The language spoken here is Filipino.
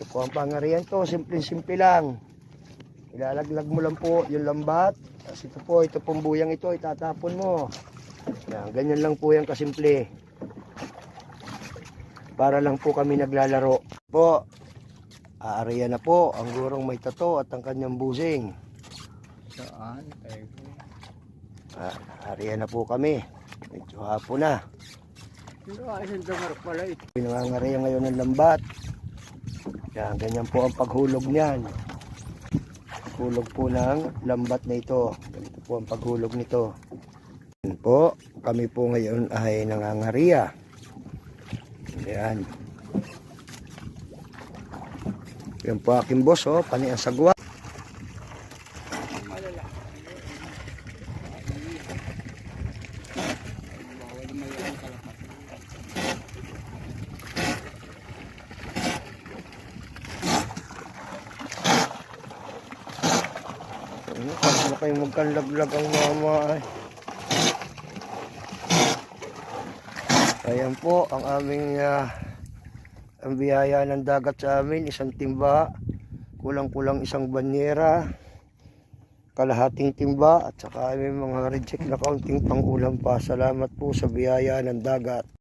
Ito po ang pangarihan to, simple-simple lang. Ilalaglag mo lang po yung lambat. Tapos ito pong buyang ito, itatapon mo. Yan, ganyan lang po yan kasimple. Para lang po kami naglalaro. Po, aariyan na po ang gurong may tato at ang kanyang busing. Saan? Aariyan na po kami. Medyo hapon na. Isang damar pala ito. Pinangangarihan ngayon ng lambat. Yan, ganyan po ang paghulog niyan. Hulog po ng lambat na ito. Ganito po ang paghulog nito. Yan po, kami po ngayon ay nangangariya. Yan. Yan po aking boss, oh, pani ang sagwa. Huwag na kayong magkanlaglag ang mama. Ayan po ang aming ang biyaya ng dagat sa amin. Isang timba, kulang-kulang isang banyera, kalahating timba, at saka may mga reject na kaunting pangulam pa. Salamat po sa biyaya ng dagat.